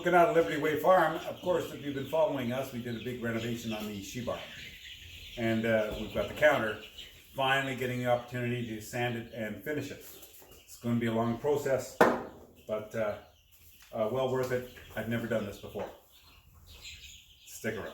Looking out at Liberty Way Farm, of course, if you've been following us, we did a big renovation on the she barn. And we've got the counter, finally getting the opportunity to sand it and finish it. It's going to be a long process, but well worth it. I've never done this before. Stick around.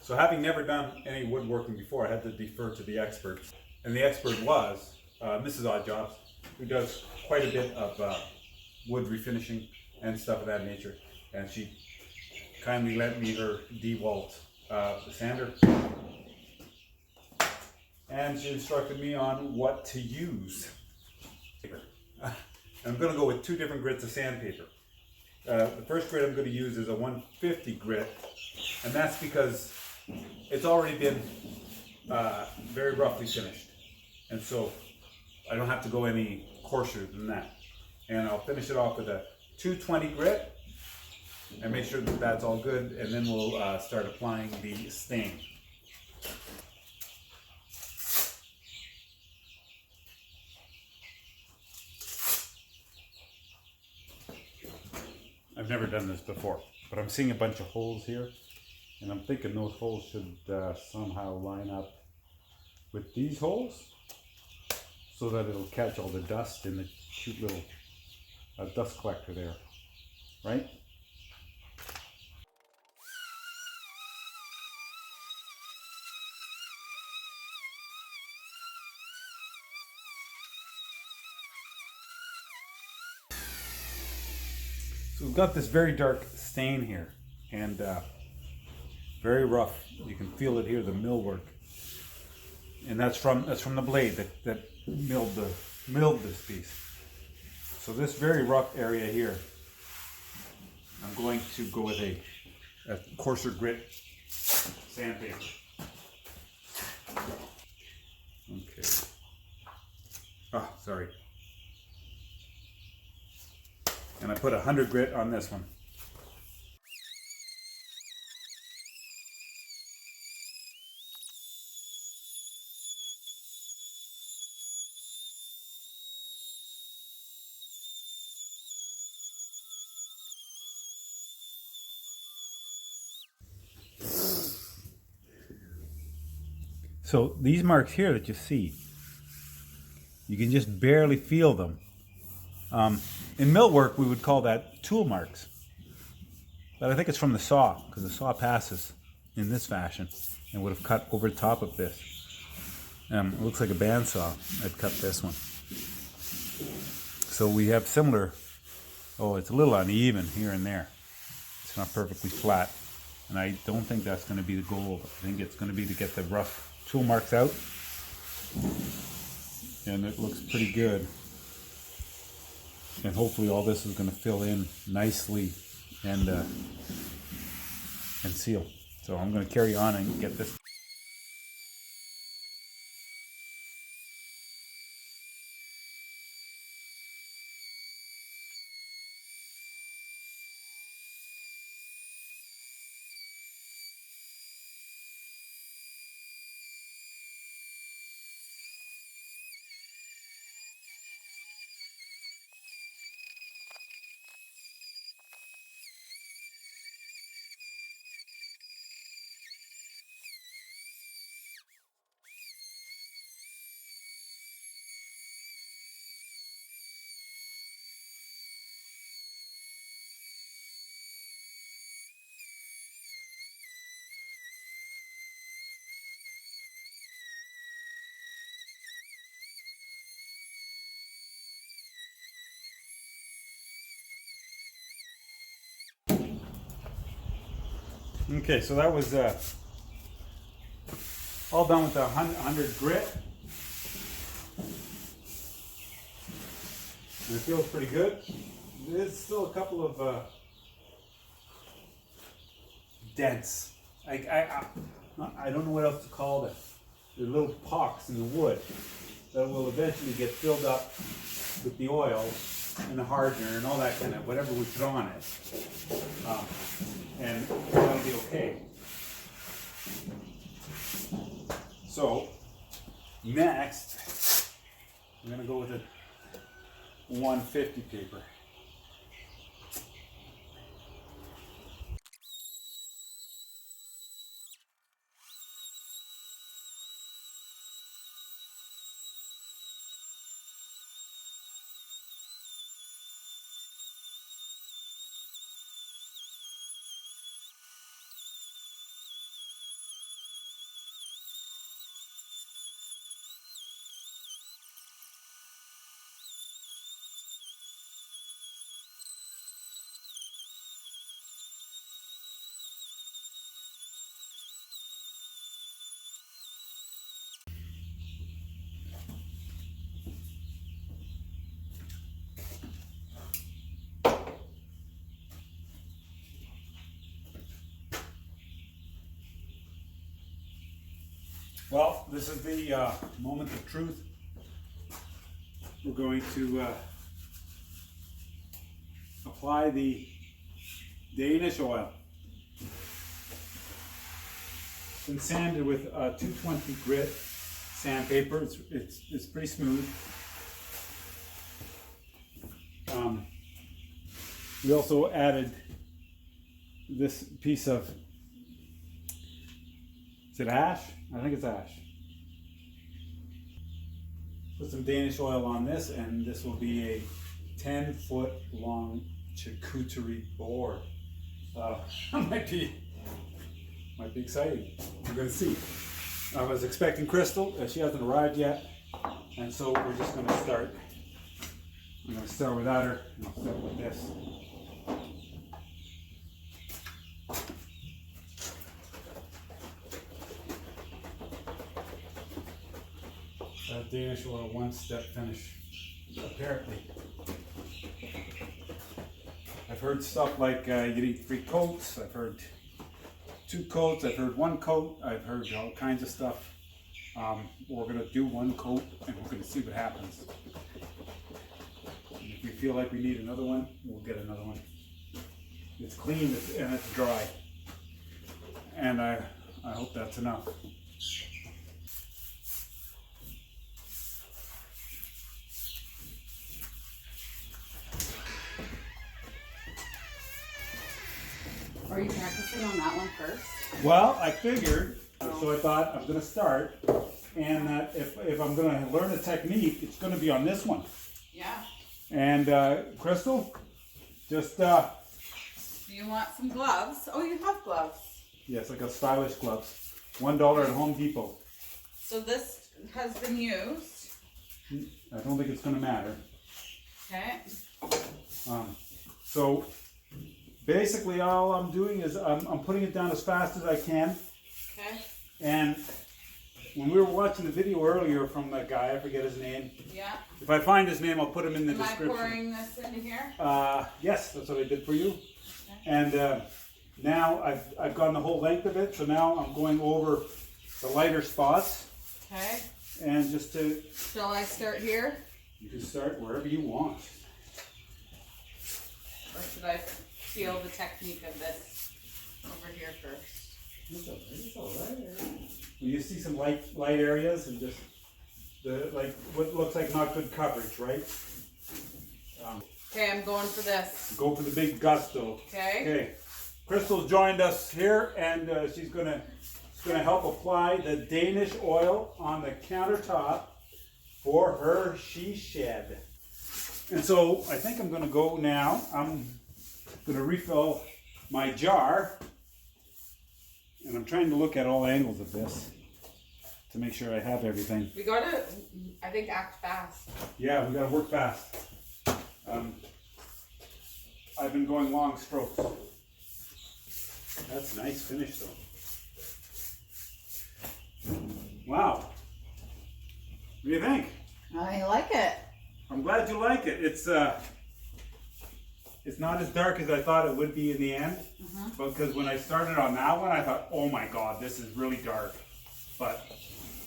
So having never done any woodworking before, I had to defer to the expert. And the expert was Mrs. Oddjobs, who does quite a bit of wood refinishing and stuff of that nature. And she kindly lent me her DeWalt sander. And she instructed me on what to use. I'm going to go with 2 different grits of sandpaper. The first grit I'm going to use is a 150 grit, and that's because it's already been very roughly finished, and so I don't have to go any coarser than that. And I'll finish it off with a 220 grit and make sure that that's all good, and then we'll start applying the stain. I've never done this before, but I'm seeing a bunch of holes here, and I'm thinking those holes should somehow line up with these holes so that it'll catch all the dust in the cute little dust collector there, right? So we've got this very dark stain here, and very rough. You can feel it here, the millwork, and that's from the blade that milled this piece. So this very rough area here, I'm going to go with a coarser grit sandpaper. Okay. Oh, sorry. And I put 100 grit on this one. So these marks here that you see, you can just barely feel them. In millwork, we would call that tool marks. But I think it's from the saw, because the saw passes in this fashion and would have cut over the top of this. It looks like a bandsaw had cut this one. So we have similar, it's a little uneven here and there. It's not perfectly flat. And I don't think that's going to be the goal. I think it's going to be to get the rough tool marks out. And it looks pretty good. And hopefully all this is going to fill in nicely and seal. So I'm going to carry on and get this. Okay, so that was all done with the 100 grit. And it feels pretty good. There's still a couple of dents. I don't know what else to call them. They're little pocks in the wood that will eventually get filled up with the oil and the hardener and all that kind of whatever we put on it. And that'll be okay. So next, I'm gonna go with a 150 paper. Well, this is the moment of truth. We're going to apply the Danish oil. It's been sanded with 220 grit sandpaper. It's pretty smooth. We also added this piece of, is it ash? I think it's ash. Put some Danish oil on this, and this will be a 10-foot long charcuterie board. Might be exciting. We're going to see. I was expecting Crystal. She hasn't arrived yet, and so we're just going to start. I'm going to start without her, and I'll start with this. Danish oil one-step finish, apparently. I've heard stuff like you need 3 coats. I've heard 2 coats. I've heard 1 coat. I've heard all kinds of stuff. We're going to do 1 coat, and we're going to see what happens. And if we feel like we need another one, we'll get another one. It's clean and it's dry, and I hope that's enough. Are you practicing on that one first? Well, I figured, so I thought I'm going to start, and that if I'm going to learn a technique, it's going to be on this one. Yeah. And Crystal, just... Do you want some gloves? Oh, you have gloves. Yes, I got stylish gloves. $1 at Home Depot. So this has been used. I don't think it's going to matter. Okay. So... basically, all I'm doing is I'm putting it down as fast as I can. Okay. And when we were watching the video earlier from that guy, I forget his name. Yeah. If I find his name, I'll put him in the description. Am I pouring this into here? Yes, that's what I did for you. Okay. And now I've gone the whole length of it, so now I'm going over the lighter spots. Okay. And just to... Shall I start here? You can start wherever you want. Or should I feel the technique of this over here first? It's all right. You see some light areas and just like what looks like not good coverage, right? Okay, I'm going for this. Go for the big gusto. Okay. Okay. Crystal's joined us here, and she's gonna help apply the Danish oil on the countertop for her she shed. And so I think I'm gonna go now. I'm gonna refill my jar, and I'm trying to look at all angles of this to make sure I have everything. We gotta, I think, act fast. Yeah, we gotta work fast. I've been going long strokes. That's a nice finish though. Wow. What do you think? I like it. I'm glad you like it. It's not as dark as I thought it would be in the end. Because when I started on that one, I thought, oh my God, this is really dark. But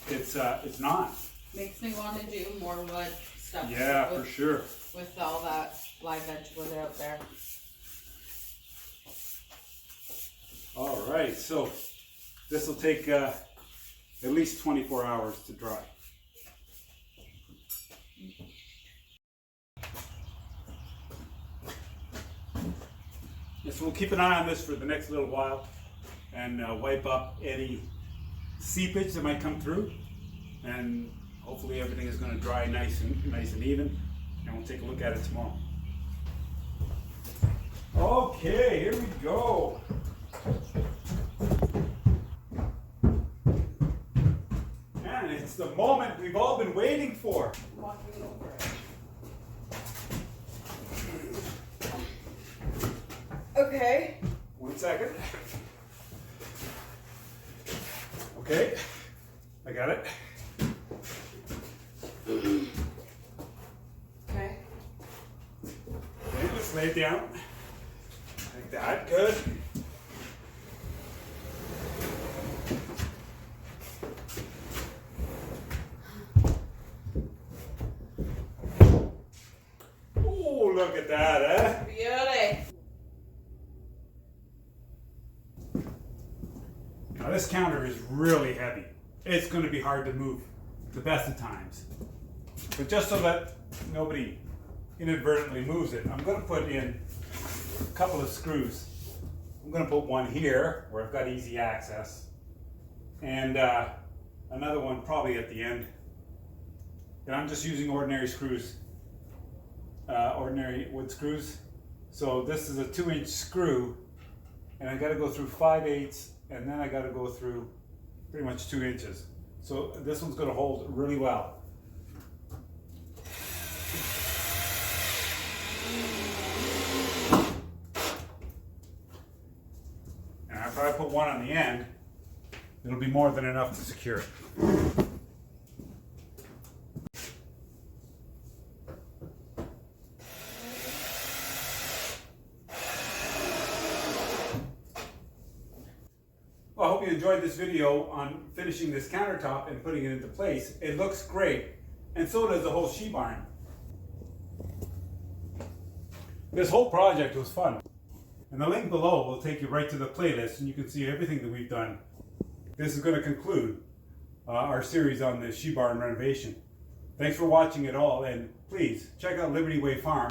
it's not. Makes me want to do more wood stuff. Yeah, for sure. With all that live veg wood out there. All right, so This will take at least 24 hours to dry. So we'll keep an eye on this for the next little while and wipe up any seepage that might come through, and hopefully everything is going to dry nice and even, and we'll take a look at it tomorrow. Okay, here we go. And it's the moment we've all been waiting for. Walking over it. Okay. 1 second. Okay, I got it. Okay. Okay, just lay it down. Like that, good. Oh, look at that, eh? Beauty. Now this counter is really heavy. It's going to be hard to move the best of times. But just so that nobody inadvertently moves it, I'm going to put in a couple of screws. I'm going to put one here where I've got easy access, and another one probably at the end. And I'm just using ordinary screws, ordinary wood screws. So this is a 2-inch screw, and I got to go through 5/8, and then I got to go through pretty much 2 inches. So this one's going to hold really well. And after I put one on the end, it'll be more than enough to secure it. Well, I hope you enjoyed this video on finishing this countertop and putting it into place. It looks great, and so does the whole she barn. This whole project was fun. And the link below will take you right to the playlist, and you can see everything that we've done. This is going to conclude our series on the she barn renovation. Thanks for watching it all, and please check out Liberty Way Farm.